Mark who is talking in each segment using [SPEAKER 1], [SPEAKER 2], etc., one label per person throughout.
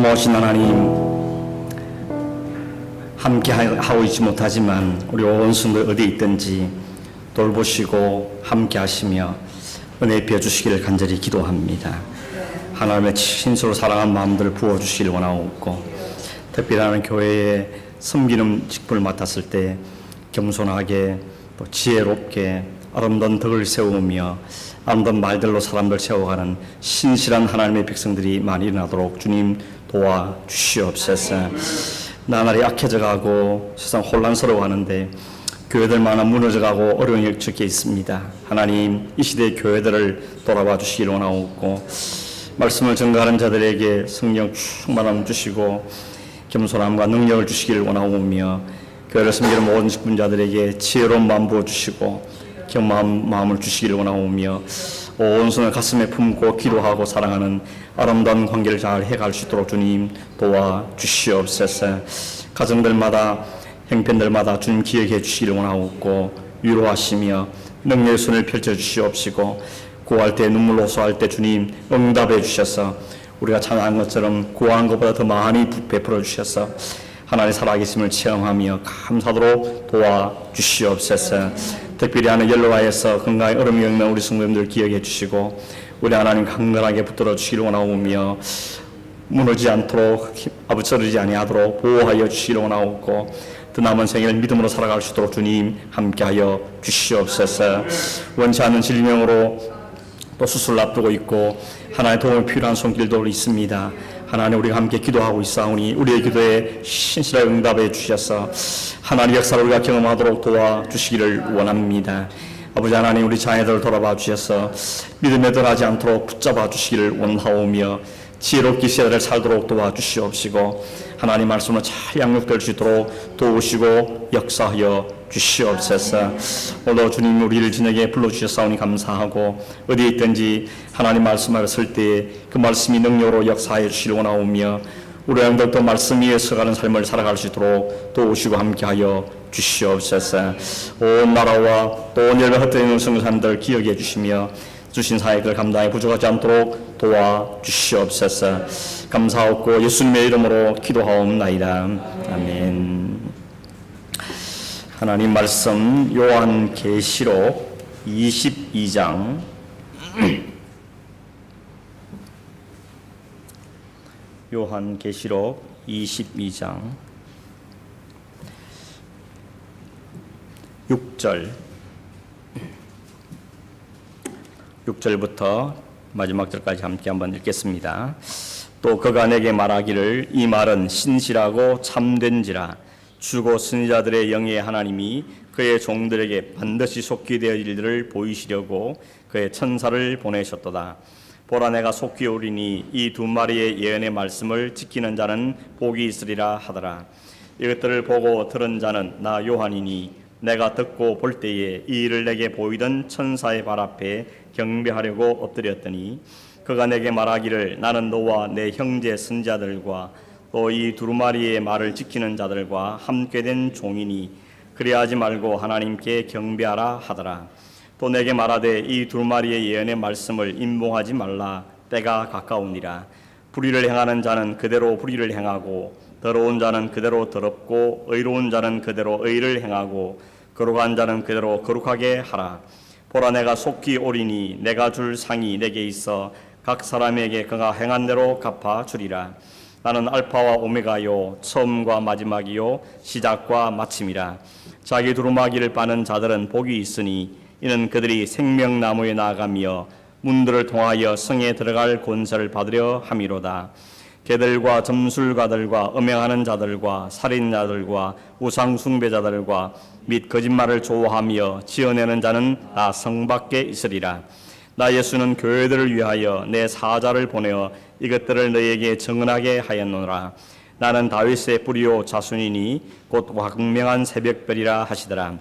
[SPEAKER 1] 사모하신 하나님, 함께 하고 있지 못하지만 우리 온 성도 어디 있든지 돌보시고 함께 하시며 은혜 베어주시기를 간절히 기도합니다. 하나님의 진실로 사랑하는 마음들을 부어주시길 원하옵고, 특별히 하나님 교회에 섬기는 직분을 맡았을 때 겸손하게 또 지혜롭게 아름다운 덕을 세우며 아름다운 말들로 사람들 세워가는 신실한 하나님의 백성들이 많이 일어나도록 주님 도와주시옵소서. 나날이 악해져가고 세상 혼란스러워하는데 교회들마다 무너져가고 어려운 적이 있습니다. 하나님, 이 시대의 교회들을 돌아봐 주시길 원하옵고, 말씀을 전가하는 자들에게 성령 충만함 주시고 겸손함과 능력을 주시기를 원하오며, 교회를 섬기는 모든 직분자들에게 지혜로운 마음 부어주시고 경마한 마음을 주시기를 원하오며, 온 손을 가슴에 품고 기도하고 사랑하는 아름다운 관계를 잘 해갈 수 있도록 주님 도와주시옵소서. 가정들마다 형편들마다 주님 기억해 주시기를 원하옵고, 위로하시며 능력의 손을 펼쳐 주시옵시고, 구할 때 눈물 호소할 때 주님 응답해 주셔서 우리가 찬양한 것처럼 구하는 것보다 더 많이 베풀어 주셔서 하나님의 살아계심을 체험하며 감사도록 도와주시옵소서. 특별히 하는 연로와에서 건강에 어려움이 겪는 우리 성도님들 기억해 주시고, 우리 하나님 강건하게 붙들어 주시기를 원하오며, 무너지지 않도록 아부처리지 아니하도록 보호하여 주시기를 원하옵고, 또 남은 생애를 믿음으로 살아갈 수 있도록 주님 함께하여 주시옵소서. 원치 않는 질병으로 또 수술을 앞두고 있고 하나님의 도움이 필요한 손길도 있습니다. 하나님, 우리가 함께 기도하고 있사오니 우리의 기도에 신실하게 응답해 주셔서 하나님의 역사를 우리가 경험하도록 도와주시기를 원합니다. 아버지 하나님, 우리 자녀들을 돌아봐 주셔서 믿음에 들어가지 않도록 붙잡아 주시기를 원하오며, 지혜롭게 시대를 살도록 도와주시옵시고, 하나님 말씀을 잘 양육될 수 있도록 도우시고 역사하여 주시옵소서. 오늘도 주님 우리를 저녁에 불러주셨사오니 감사하고, 어디에 있든지 하나님 말씀을 쓸 때 그 말씀이 능력으로 역사하여 주시길 원하오며, 우리 양들도 말씀 위에 서가는 삶을 살아갈 수 있도록 도우시고 함께하여 주시옵소서. 온 나라와 또 온 열방 흩어있는 성도님들 기억해 주시며 주신 사역을 감당해 부족하지 않도록 도와주시옵소서. 감사하고 예수님의 이름으로 기도하옵나이다. 아멘. 하나님 말씀 요한계시록 22장 요한계시록 22장 6절부터 마지막 절까지 함께 한번 읽겠습니다. 또 그가 내게 말하기를, 이 말은 신실하고 참된지라. 주고 선지자들의 영의 하나님이 그의 종들에게 반드시 속히 되어 일들을 보이시려고 그의 천사를 보내셨도다. 보라, 내가 속히 오리니 이 두 마리의 예언의 말씀을 지키는 자는 복이 있으리라 하더라. 이것들을 보고 들은 자는 나 요한이니, 내가 듣고 볼 때에 이 일을 내게 보이던 천사의 발 앞에 경배하려고 엎드렸더니, 그가 내게 말하기를, 나는 너와 내 형제 선지자들과 또 이 두루마리의 말을 지키는 자들과 함께 된 종이니 그리하지 말고 하나님께 경배하라 하더라. 또 내게 말하되, 이 두루마리의 예언의 말씀을 임봉하지 말라. 때가 가까우니라. 불의를 행하는 자는 그대로 불의를 행하고, 더러운 자는 그대로 더럽고, 의로운 자는 그대로 의를 행하고, 거룩한 자는 그대로 거룩하게 하라. 보라, 내가 속히 오리니 내가 줄 상이 내게 있어 각 사람에게 그가 행한 대로 갚아 주리라. 나는 알파와 오메가요, 처음과 마지막이요, 시작과 마침이라. 자기 두루마기를 빠는 자들은 복이 있으니 이는 그들이 생명나무에 나아가며 문들을 통하여 성에 들어갈 권세를 받으려 함이로다. 개들과 점술가들과 음행하는 자들과 살인자들과 우상숭배자들과 및 거짓말을 좋아하며 지어내는 자는 다 성 밖에 있으리라. 나 예수는 교회들을 위하여 내 사자를 보내어 이것들을 너희에게 증언하게 하였노라. 나는 다윗의 뿌리요 자손이니 곧 광명한 새벽별이라 하시더라.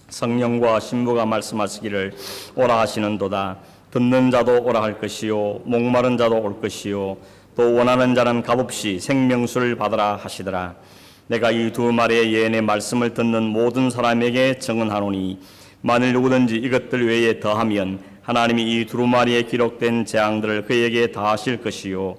[SPEAKER 1] 성령과 신부가 말씀하시기를, 오라 하시는도다. 듣는 자도 오라 할 것이요, 목마른 자도 올 것이요, 또 원하는 자는 값없이 생명수를 받으라 하시더라. 내가 이 두 마리의 예언의 말씀을 듣는 모든 사람에게 증언하노니, 만일 누구든지 이것들 외에 더하면 하나님이 이 두루마리에 기록된 재앙들을 그에게 다하실 것이요,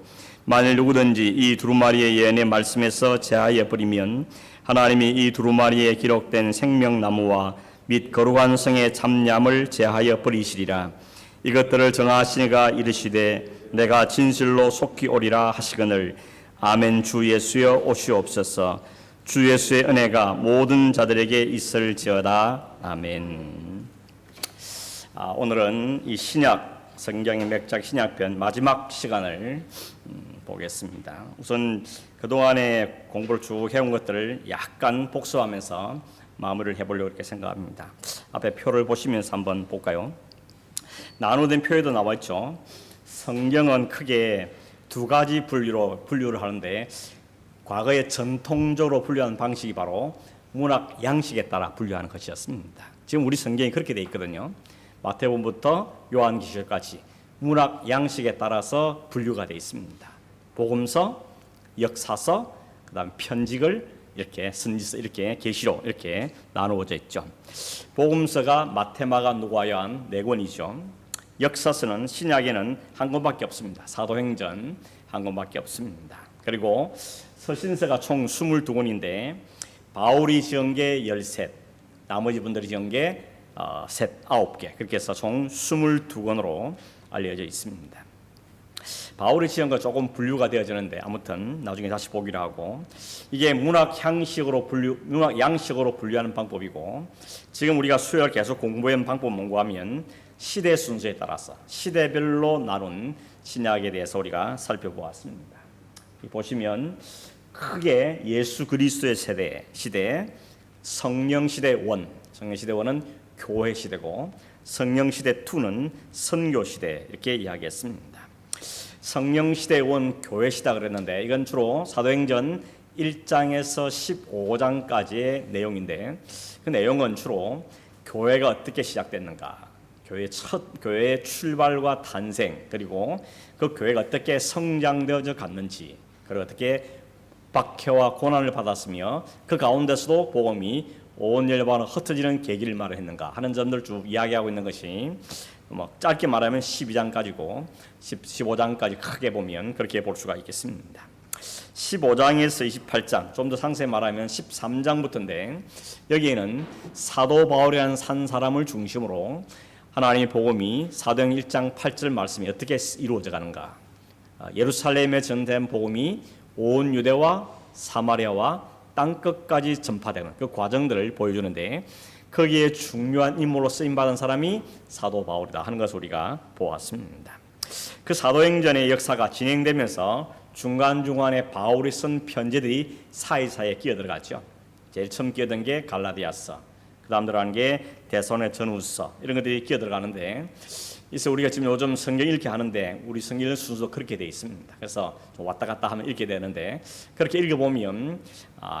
[SPEAKER 1] 만일 누구든지 이 두루마리의 예언의 말씀에서 제하여 버리면 하나님이 이 두루마리에 기록된 생명나무와 및 거룩한 성의 잠잠을 제하여 버리시리라. 이것들을 정하시니가 이르시되 내가 진실로 속히 오리라 하시거늘 아멘. 주 예수여 오시옵소서. 주 예수의 은혜가 모든 자들에게 있을지어다. 아멘. 오늘은 이 신약 성경의 맥작 신약편 마지막 시간을 보겠습니다. 우선 그동안의 공부를 쭉 해온 것들을 약간 복습하면서 마무리를 해보려고 이렇게 생각합니다. 앞에 표를 보시면서 한번 볼까요? 나누된 표에도 나와 있죠. 성경은 크게 두 가지 분류를 하는데 과거에 전통적으로 분류하는 방식이 바로 문학 양식에 따라 분류하는 것이었습니다. 지금 우리 성경이 그렇게 되어 있거든요. 마태복음부터 요한계시록까지 문학 양식에 따라서 분류가 되어 있습니다. 복음서, 역사서, 그다음 편직을 이렇게 선지서, 이렇게 계시록 이렇게 나누어져 있죠. 복음서가 마태, 마가, 누가, 요한 네 권이죠. 역사서는 신약에는 한 권밖에 없습니다. 사도행전 한 권밖에 없습니다. 그리고 서신서가 총 22권인데 바울이 지은 게 13, 나머지 분들이 지은 게 9개, 그렇게 해서 총 22권으로 알려져 있습니다. 바울이 지은 거 조금 분류가 되어지는데 아무튼 나중에 다시 보기로 하고, 이게 문학 양식으로 분류하는 방법이고, 지금 우리가 수요일 계속 공부한 방법 공부하면 시대 순서에 따라서 시대별로 나눈 신약에 대해서 우리가 살펴보았습니다. 보시면 크게 예수 그리스도의 시대, 성령 시대 1, 성령 시대 1은 교회 시대고 성령 시대 2는 선교 시대 이렇게 이야기했습니다. 성령 시대 1 교회 시대 그랬는데 이건 주로 사도행전 1장에서 15장까지의 내용인데 그 내용은 주로 교회가 어떻게 시작됐는가, 교회의 출발과 탄생, 그리고 그 교회가 어떻게 성장되어져 갔는지, 그리고 어떻게 박해와 고난을 받았으며 그 가운데서도 복음이 온 열방으로 흩어지는 계기를 말했는가 하는 점들을 쭉 이야기하고 있는 것이 짧게 말하면 12장까지고 15장까지 크게 보면 그렇게 볼 수가 있겠습니다. 15장에서 28장, 좀 더 상세히 말하면 13장부터인데 여기에는 사도 바울이라는 산 사람을 중심으로 하나님의 복음이 사도행 1장 8절 말씀이 어떻게 이루어져 가는가, 예루살렘에 전된 복음이 온 유대와 사마리아와 땅끝까지 전파되는 그 과정들을 보여주는데 거기에 중요한 인물로 쓰임받은 사람이 사도 바울이다 하는 것을 우리가 보았습니다. 그 사도행전의 역사가 진행되면서 중간중간에 바울이 쓴 편지들이 사이사이에 끼어들어갔죠. 제일 처음 끼어든 게 갈라디아서, 그 다음 들어간 게 데살로니가 전후서, 이런 것들이 끼어들어가는데, 그래서 우리가 지금 요즘 성경 읽기 하는데 우리 성경 순서도 그렇게 되어 있습니다. 그래서 좀 왔다 갔다 하면 읽게 되는데, 그렇게 읽어보면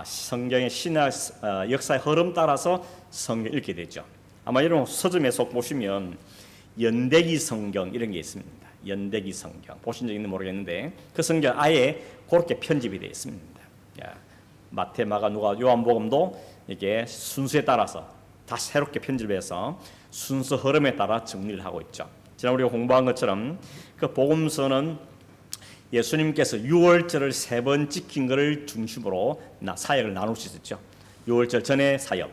[SPEAKER 1] 성경의 신학 역사의 흐름 따라서 성경 읽게 되죠. 아마 이런 서점에 속 보시면 연대기 성경 이런 게 있습니다. 연대기 성경 보신 적 있는지 모르겠는데 그 성경 아예 그렇게 편집이 되어 있습니다. 마태, 마가, 누가, 요한복음도 이게 순서에 따라서 다 새롭게 편집해서 순서 흐름에 따라 정리를 하고 있죠. 지난 우리가 공부한 것처럼 그 복음서는 예수님께서 6월절을 3번 지킨 것을 중심으로 사역을 나눌 수 있었죠. 6월절 전에 사역,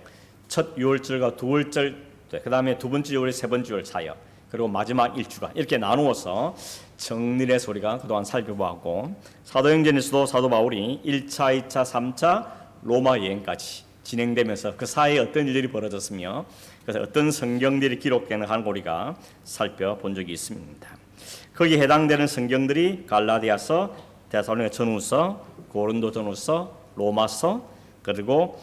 [SPEAKER 1] 첫 6월절과 2월절, 그 다음에 두 번째 6월, 세 번째 6월 사역, 그리고 마지막 일주가 이렇게 나누어서 정리를 해서 우리가 그동안 살펴보았고, 사도행전에서도 사도 바울이 1차, 2차, 3차 로마 여행까지 진행되면서 그 사이에 어떤 일들이 벌어졌으며 그래서 어떤 성경들이 기록되는 한 우리가 살펴본 적이 있습니다. 거기에 해당되는 성경들이 갈라디아서, 데살로니가 전후서, 고린도 전후서, 로마서, 그리고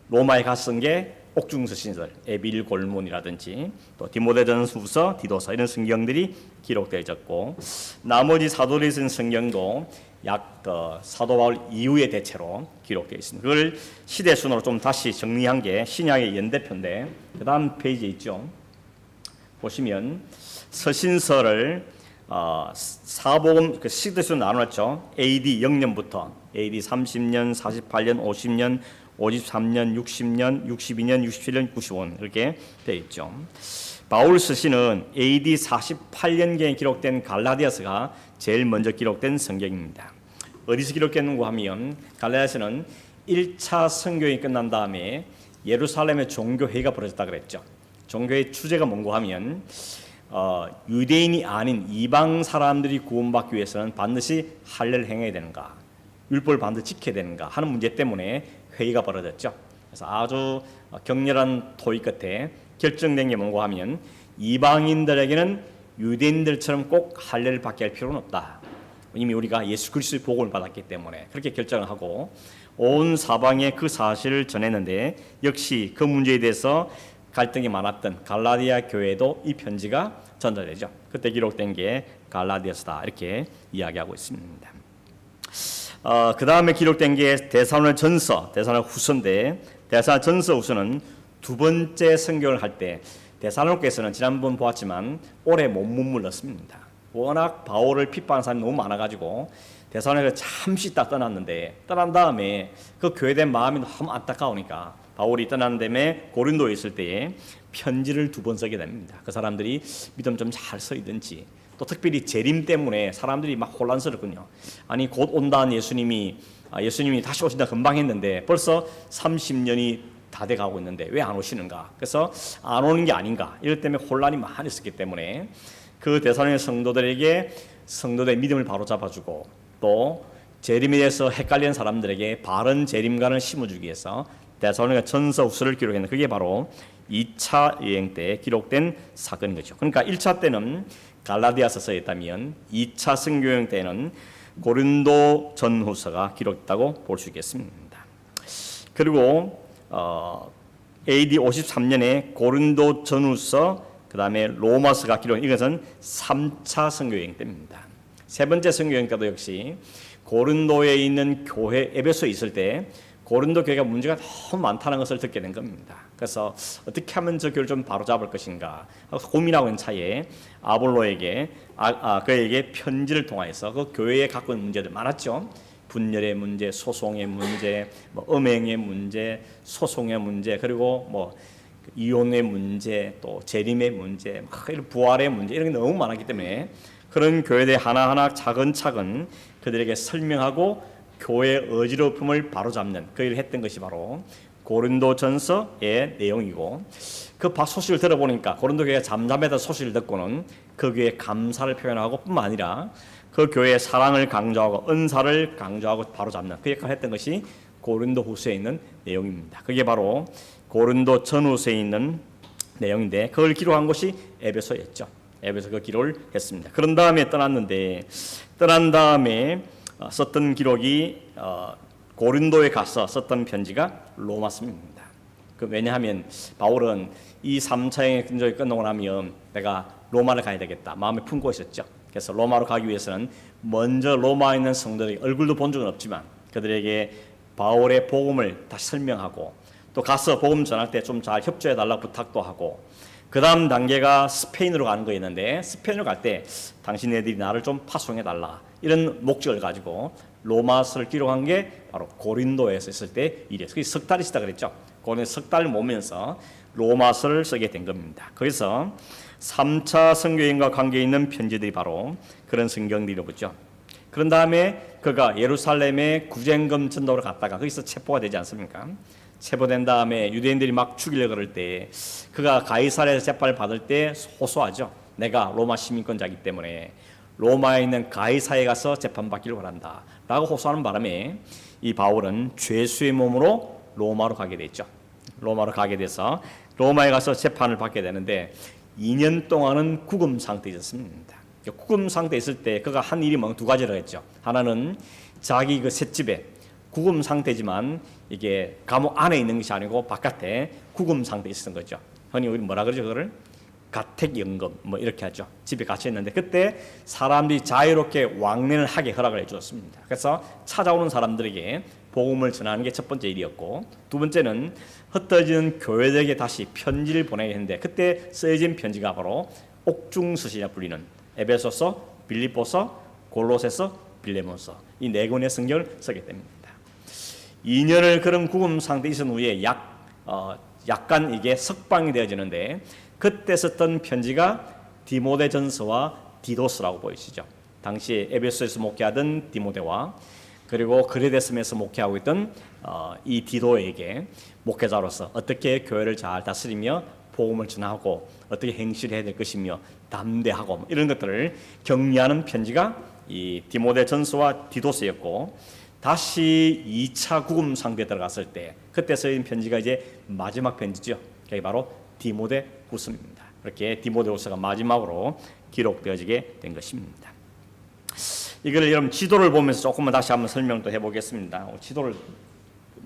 [SPEAKER 1] 로마에 갔은 게 옥중서신들, 에빌 골문이라든지 또 디모데전후서, 디도서 이런 성경들이 기록되어 있었고, 나머지 사도들이 쓴 성경도 약 사도 바울 이후의 대체로 기록되어 있습니다. 그걸 시대 순으로 좀 다시 정리한 게 신약의 연대표인데 그 다음 페이지에 있죠. 보시면 서신서를 사복음 그 시대 순으로 나눴죠. AD 0년부터 AD 30년, 48년, 50년, 53년, 60년, 62년, 67년, 95년 이렇게 되어 있죠. 바울 서신은 AD 48년경에 기록된 갈라디아서가 제일 먼저 기록된 성경입니다. 어디서 기록했는가 하면 갈라디아서는 1차 선교행이 끝난 다음에 예루살렘의 종교회의가 벌어졌다 그랬죠. 종교의 주제가 뭔가 하면 유대인이 아닌 이방 사람들이 구원받기 위해서는 반드시 할례를 행해야 되는가, 율법을 반드시 지켜야 되는가 하는 문제 때문에 회의가 벌어졌죠. 그래서 아주 격렬한 토의 끝에 결정된 게 뭔가 하면 이방인들에게는 유대인들처럼 꼭 할례를 받게 할 필요는 없다. 이미 우리가 예수 그리스도의 복음을 받았기 때문에 그렇게 결정을 하고 온 사방에 그 사실을 전했는데, 역시 그 문제에 대해서 갈등이 많았던 갈라디아 교회에도 이 편지가 전달되죠. 그때 기록된 게 갈라디아서다 이렇게 이야기하고 있습니다. 그 다음에 기록된 게 데살로니가전서, 데살로니가후서인데, 데살로니가전서 후서는 두 번째 선교를 할 때 데살로니가에서는 지난번 보았지만 오래 못 머물렀습니다. 워낙 바울을 핍박하는 사람이 너무 많아가지고 데살로니가를 잠시 딱 떠났는데, 떠난 다음에 그 교회된 마음이 너무 안타까우니까 바울이 떠난 다음에 고린도에 있을 때에 편지를 2번 쓰게 됩니다. 그 사람들이 믿음 좀 잘 서이든지, 또 특별히 재림 때문에 사람들이 막 혼란스럽군요. 아니 곧 온다는 예수님이 다시 오신다 금방 했는데 벌써 30년이 다 돼가고 있는데 왜 안 오시는가? 그래서 안 오는 게 아닌가? 이럴 때문에 혼란이 많이 있었기 때문에 그 데살로니가 성도들에게 성도들의 믿음을 바로잡아주고, 또 재림에 대해서 헷갈리는 사람들에게 바른 재림관을 심어주기 위해서 데살로니가 전서 후서를 기록했는데, 그게 바로 2차 여행 때 기록된 사건인 거죠. 그러니까 1차 때는 갈라디아서서였다면 2차 선교여행 때는 고린도 전후서가 기록됐다고 볼 수 있겠습니다. 그리고 AD 53년에 고린도 전후서, 그 다음에 로마서가 기록된 이것은 3차 선교여행 때입니다. 세 번째 선교여행 때도 역시 고린도에 있는 교회 에베소에 있을 때 고린도 교회가 문제가 너무 많다는 것을 듣게 된 겁니다. 그래서 어떻게 하면 저 교회를 좀 바로잡을 것인가 고민하고 있는 차에 아볼로에게 그에게 편지를 통하여서 그 교회에 갖고 있는 문제들 많았죠. 분열의 문제, 소송의 문제, 음행의 문제, 소송의 문제, 그리고 이혼의 문제, 또 재림의 문제, 부활의 문제, 이런 게 너무 많았기 때문에 그런 교회들 하나하나 차근차근 그들에게 설명하고 교회의 어지러움을 바로잡는 그 일을 했던 것이 바로 고린도전서의 내용이고, 그 소식을 들어보니까 고린도 교회가 잠잠했던 소식을 듣고는 그 교회에 감사를 표현하고 뿐만 아니라 그 교회의 사랑을 강조하고 은사를 강조하고 바로잡는 그 역할을 했던 것이 고린도후서에 있는 내용입니다. 그게 바로 고린도 전후서에 있는 내용인데, 그걸 기록한 것이 에베소였죠. 에베소 그 기록을 했습니다. 그런 다음에 떠난 다음에 썼던 기록이 고린도에 가서 썼던 편지가 로마서입니다. 왜냐하면 바울은 이 3차 여행의 근조에 끝나고 나면 내가 로마를 가야 되겠다 마음에 품고 있었죠. 그래서 로마로 가기 위해서는 먼저 로마에 있는 성도들이 얼굴도 본 적은 없지만 그들에게 바울의 복음을 다시 설명하고, 또 가서 복음 전할 때 좀 잘 협조해 달라고 부탁도 하고, 그 다음 단계가 스페인으로 가는 거였는데 스페인으로 갈 때 당신네들이 나를 좀 파송해 달라, 이런 목적을 가지고 로마서를 기록한 게 바로 고린도에서 있을 때 일이었어요. 그게 석 달이 있다 그랬죠. 고린도에 석 달을 모면서 로마서를 쓰게 된 겁니다. 그래서 3차 선교여행과 관계 있는 편지들이 바로 그런 성경들이 보죠. 그런 다음에 그가 예루살렘의 구젠금 전도를 갔다가 거기서 체포가 되지 않습니까? 체포된 다음에 유대인들이 막 죽이려고 그럴 때 그가 가이사랴에서 재판을 받을 때 호소하죠. 내가 로마 시민권자이기 때문에 로마에 있는 가이사에 가서 재판받기를 원한다 라고 호소하는 바람에 이 바울은 죄수의 몸으로 로마로 가게 됐죠. 로마로 가게 돼서 로마에 가서 재판을 받게 되는데 2년 동안은 구금 상태에 있었습니다. 구금 상태에 있을 때 그가 한 일이 2가지를 했죠. 하나는 자기 그 셋집에 구금 상태지만 이게 감옥 안에 있는 것이 아니고 바깥에 구금 상태에 있었던 거죠. 흔히 우리 뭐라 그러죠? 그거를 가택연금 이렇게 하죠. 집에 갇혀 있는데 그때 사람들이 자유롭게 왕래를 하게 허락을 해주었습니다. 그래서 찾아오는 사람들에게 복음을 전하는 게 첫 번째 일이었고, 두 번째는 흩어지는 교회들에게 다시 편지를 보내야 했는데 그때 쓰여진 편지가 바로 옥중서시라 불리는 에베소서, 빌립보서, 골로새서, 빌레몬서 이 4권의 성경을 쓰게 됩니다. 2년을 그런 구금 상태에 있은 후에 약간 이게 석방이 되어지는데 그때 썼던 편지가 디모데전서와 디도스라고 보이시죠. 당시에 에베소에서 목회하던 디모데와 그리고 그레데스면서 목회하고 있던 이 디도에게 목회자로서 어떻게 교회를 잘 다스리며 복음을 전하고 어떻게 행실해야 될 것이며 담대하고 이런 것들을 격려하는 편지가 이 디모데전서와 디도서였고, 다시 2차 구금 상태에 들어갔을 때 그때 쓰인 편지가 이제 마지막 편지죠. 그게 바로 디모데후서입니다. 그렇게 디모데후서가 마지막으로 기록되어지게 된 것입니다. 이걸 여러분 지도를 보면서 조금만 다시 한번 설명도 해보겠습니다. 지도를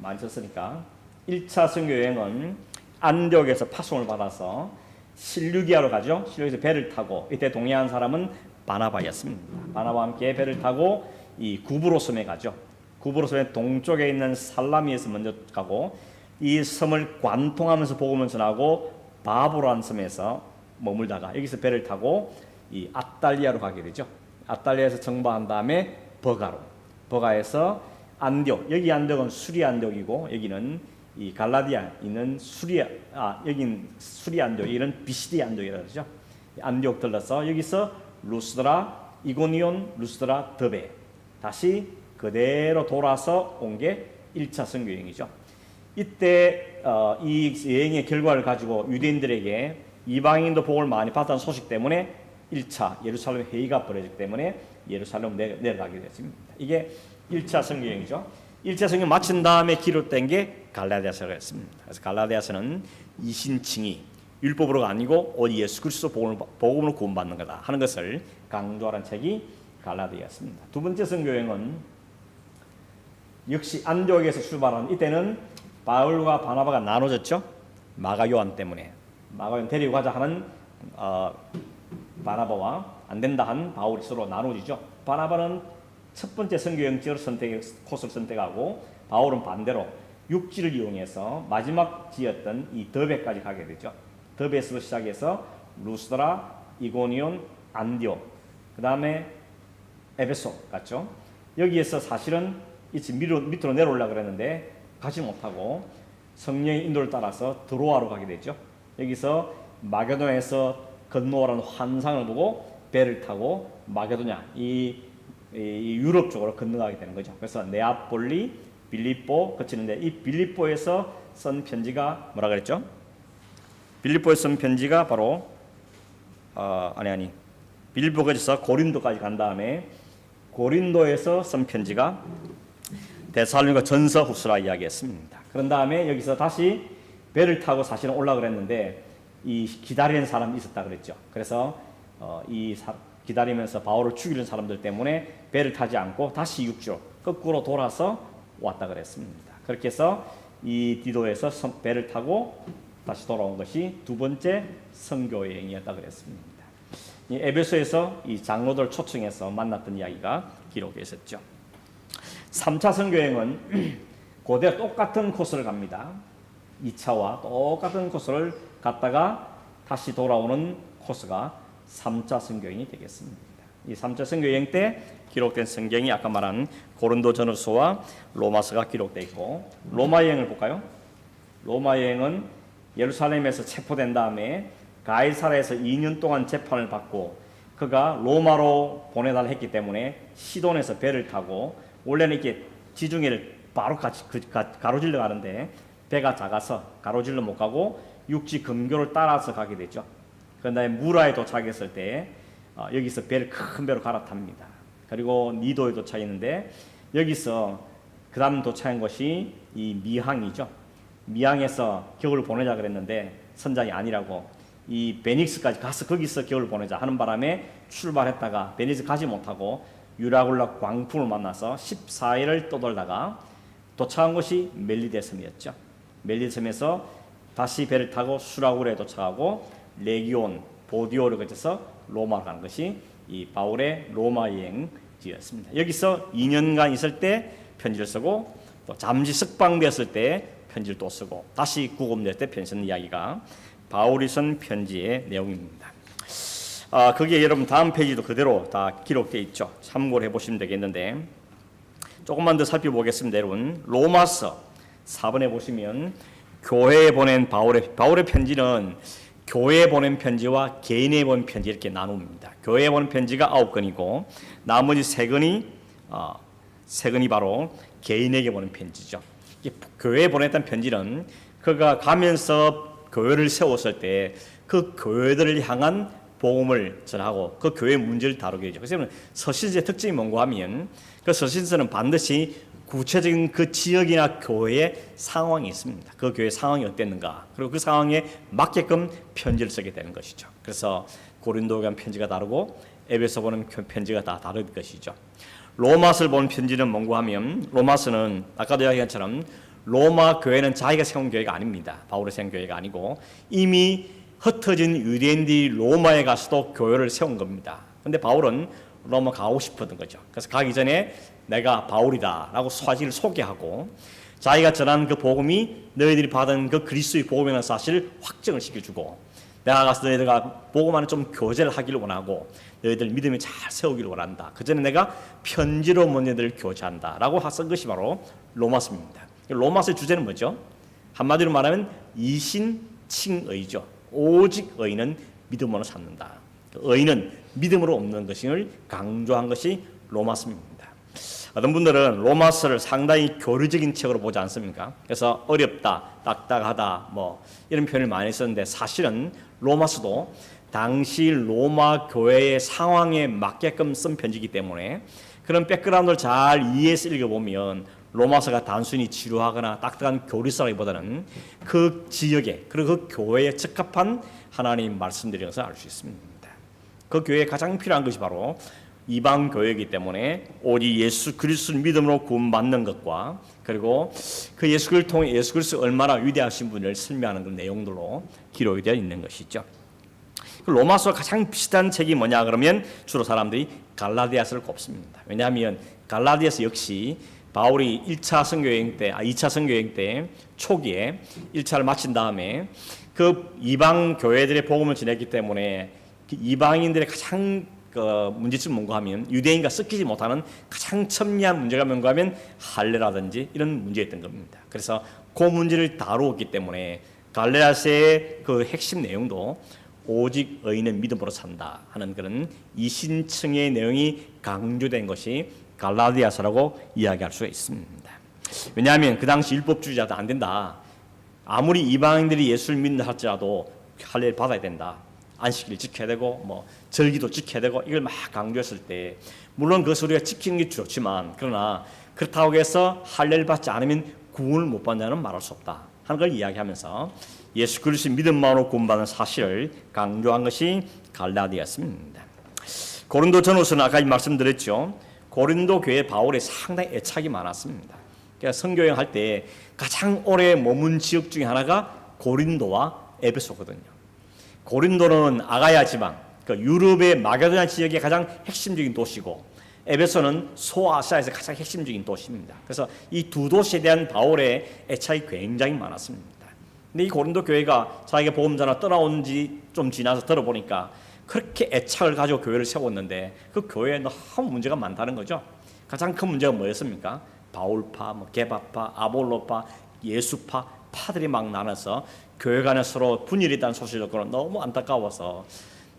[SPEAKER 1] 많이 썼으니까 1차 선교 여행은 안디옥에서 파송을 받아서 실루기아로 가죠. 실루기아에서 배를 타고, 이때 동행한 사람은 바나바였습니다. 바나바와 함께 배를 타고 이 구브로섬에 가죠. 구브로섬의 동쪽에 있는 살라미에서 먼저 가고, 이 섬을 관통하면서 복음을 전하고 바보라는 섬에서 머물다가 여기서 배를 타고 이 아탈리아로 가게 되죠. 아탈리아에서 정박한 다음에 버가에서 안디옥, 여기 안디옥은 수리 안디옥이고 여기는 이 갈라디아 있는 여긴 수리 안디옥, 이런 비시디 안디옥이라고 그러죠. 안디옥 들러서 여기서 루스드라, 이고니온, 루스드라, 더베 다시 그대로 돌아서 온 게 1차 선교 여행이죠. 이때 이 여행의 결과를 가지고 유대인들에게 이방인도 복을 많이 받았다는 소식 때문에 1차 예루살렘 회의가 벌어졌기 때문에 예루살렘 내려가게 됐습니다. 이게 1차 선교 여행이죠. 1차 선교 마친 다음에 기록된 게 갈라디아서가 있습니다. 그래서 갈라디아서는 이신칭이 율법으로가 아니고 오직 예수 그리스도 복음으로 구원받는 거다 하는 것을 강조하는 책이 갈라디아서입니다. 두 번째 선교 여행은 역시 안디옥에서 출발한, 이때는 바울과 바나바가 나눠졌죠. 마가 요한 때문에 마가 요한 데리고 가자 하는 바나바와 안 된다 한 바울이 서로 나누어지죠. 바나바는 첫 번째 선교 여행지로 코스를 선택하고, 바울은 반대로 육지를 이용해서 마지막 지였던 이 더베까지 가게 되죠. 더베에서 시작해서 루스드라, 이고니온, 안디옥, 그 다음에 에베소 갔죠. 여기에서 사실은 밑으로 내려오려고 그랬는데 가지 못하고 성령의 인도를 따라서 드로아로 가게 되죠. 여기서 마게도냐에서 건너오라는 환상을 보고 배를 타고 마게도냐, 이 유럽 쪽으로 건너가게 되는 거죠. 그래서 네아폴리, 빌립보 거치는데, 이 빌립보에서 쓴 편지가 뭐라 그랬죠? 빌립보에서 쓴 편지가 바로 빌립보에서 고린도까지 간 다음에 고린도에서 쓴 편지가 데살로니가 전서 후서라 이야기했습니다. 그런 다음에 여기서 다시 배를 타고 사실은 올라가 그랬는데 이 기다리는 사람이 있었다 그랬죠. 그래서 기다리면서 바울을 죽이는 사람들 때문에 배를 타지 않고 다시 육지로 거꾸로 돌아서 왔다 그랬습니다. 그렇게 해서 이 디도에서 배를 타고 다시 돌아온 것이 두 번째 선교 여행이었다 그랬습니다. 이 에베소에서 이 장로들 초청해서 만났던 이야기가 기록되어 있었죠. 3차 선교 여행은 그대로 똑같은 코스를 갑니다. 2차와 똑같은 코스를 갔다가 다시 돌아오는 코스가 3차 선교 여행이 되겠습니다. 이 3차 선교 여행 때 기록된 성경이 아까 말한 고린도전후서와 로마서가 기록되어 있고, 로마 여행을 볼까요? 로마 여행은 예루살렘에서 체포된 다음에 가이사라에서 2년 동안 재판을 받고, 그가 로마로 보내달라 했기 때문에 시돈에서 배를 타고, 원래는 이렇게 지중해를 바로 가로질러 가는데 배가 작아서 가로질러 못 가고 육지 근교를 따라서 가게 되죠. 그런 다음에 무라에 도착했을 때 여기서 큰 배로 갈아탑니다. 그리고 니도에 도착했는데 여기서 그 다음 도착한 것이 이 미항이죠. 미항에서 겨울을 보내자 그랬는데 선장이 아니라고 이 베닉스까지 가서 거기서 겨울을 보내자 하는 바람에 출발했다가 베닉스 가지 못하고 유라굴라 광풍을 만나서 14일을 떠돌다가 도착한 곳이 멜리데 섬이었죠. 멜리데 섬에서 다시 배를 타고 수라굴에 도착하고 레기온, 보디오를 거쳐서 로마로 가는 것이 이 바울의 로마 여행지였습니다. 여기서 2년간 있을 때 편지를 쓰고, 또 잠시 석방되었을 때 편지를 또 쓰고, 다시 구금될 때 편지 쓰는 이야기가 바울이 쓴 편지의 내용입니다. 거기에 여러분 다음 페이지도 그대로 다 기록되어 있죠. 참고를 해보시면 되겠는데, 조금만 더 살펴보겠습니다. 여러분 로마서 4번에 보시면 교회에 보낸 바울의 편지는 교회에 보낸 편지와 개인에 보낸 편지 이렇게 나눕니다. 교회에 보낸 편지가 9건이고 나머지 3건이 세근이 바로 개인에게 보낸 편지죠. 교회에 보냈던 편지는 그가 가면서 교회를 세웠을 때 그 교회들을 향한 복음을 전하고 그 교회 문제를 다루게 되죠. 그래서 서신서의 특징이 뭔가 하면 그 서신서는 반드시 구체적인 그 지역이나 교회의 상황이 있습니다. 그 교회 상황이 어땠는가, 그리고 그 상황에 맞게끔 편지를 쓰게 되는 것이죠. 그래서 고린도에 간 편지가 다르고 에베소 보는 편지가 다 다를 것이죠. 로마서를 보는 편지는 뭔가 하면 로마서는 아까도 이야기한 것처럼 로마 교회는 자기가 세운 교회가 아닙니다. 바울이 세운 교회가 아니고 이미 흩어진 유대인들이 로마에 가서도 교회를 세운 겁니다. 그런데 바울은 로마 가고 싶었던 거죠. 그래서 가기 전에 내가 바울이다라고 사실을 소개하고 자기가 전한 그 복음이 너희들이 받은 그 그리스도의 복음이라는 사실을 확정을 시켜주고 내가 가서 너희들과 복음 안에 좀 교제를 하기를 원하고 너희들 믿음에 잘 세우기를 원한다. 그 전에 내가 편지로 너희들 교제한다라고 쓴 것이 바로 로마서입니다. 로마서의 주제는 뭐죠? 한마디로 말하면 이신칭의죠. 오직 의인은 믿음으로 찾는다. 의인은 믿음으로 없는 것을 강조한 것이 로마서입니다. 어떤 분들은 로마서를 상당히 교리적인 책으로 보지 않습니까? 그래서 어렵다, 딱딱하다 뭐 이런 표현을 많이 썼는데 사실은 로마서도 당시 로마 교회의 상황에 맞게끔 쓴 편지이기 때문에 그런 백그라운드를 잘 이해해서 읽어보면 로마서가 단순히 지루하거나 딱딱한 교리서라기보다는 그 지역에 그리고 그 교회에 적합한 하나님 말씀들인 것을 알 수 있습니다. 그 교회에 가장 필요한 것이 바로 이방 교회이기 때문에 오직 예수 그리스도를 믿음으로 구원받는 것과 그리고 그 예수 그리스도를 통해 예수 그리스도 얼마나 위대하신 분을 설명하는 그런 내용들로 기록이 되어 있는 것이죠. 로마서와 가장 비슷한 책이 뭐냐 그러면 주로 사람들이 갈라디아서를 꼽습니다. 왜냐하면 갈라디아서 역시 바울이 2차 선교여행 때 초기에 1차를 마친 다음에 그 이방 교회들의 복음을 전했기 때문에 이방인들의 가장 문제점 뭔가 하면 유대인과 섞이지 못하는 가장 첨예한 문제가 뭔가 하면 할례라든지 이런 문제였던 겁니다. 그래서 그 문제를 다루었기 때문에 갈라디아서의 그 핵심 내용도 오직 의인은 믿음으로 산다 하는 그런 이신층의 내용이 강조된 것이 갈라디아서라고 이야기할 수가 있습니다. 왜냐하면 그 당시 율법주의자도 안 된다. 아무리 이방인들이 예수를 믿는다 할지라도 할례를 받아야 된다. 안식일을 지켜야 되고 뭐 절기도 지켜야 되고 이걸 막 강조했을 때 물론 그것을 우리가 지키는 게 좋지만 그러나 그렇다고 해서 할례를 받지 않으면 구원을 못 받는다는 말할 수 없다 하는 걸 이야기하면서 예수 그리스도의 믿음만으로 구원받는 사실을 강조한 것이 갈라디아서입니다. 고린도 전후서는 아까 말씀드렸죠. 고린도 교회 바울에 상당히 애착이 많았습니다. 그러니까 선교여행 할 때 가장 오래 머문 지역 중에 하나가 고린도와 에베소거든요. 고린도는 아가야 지방, 그러니까 유럽의 마게도냐 지역의 가장 핵심적인 도시고 에베소는 소아시아에서 가장 핵심적인 도시입니다. 그래서 이 두 도시에 대한 바울의 애착이 굉장히 많았습니다. 근데 이 고린도 교회가 자기가 복음 전하 떠나온 지 좀 지나서 들어보니까 그렇게 애착을 가지고 교회를 세웠는데 그 교회에 너무 문제가 많다는 거죠. 가장 큰 문제가 뭐였습니까? 바울파, 게바파, 아볼로파, 예수파, 파들이 막 나눠서 교회 간에 서로 분열이 있다는 소식을 듣고 너무 안타까워서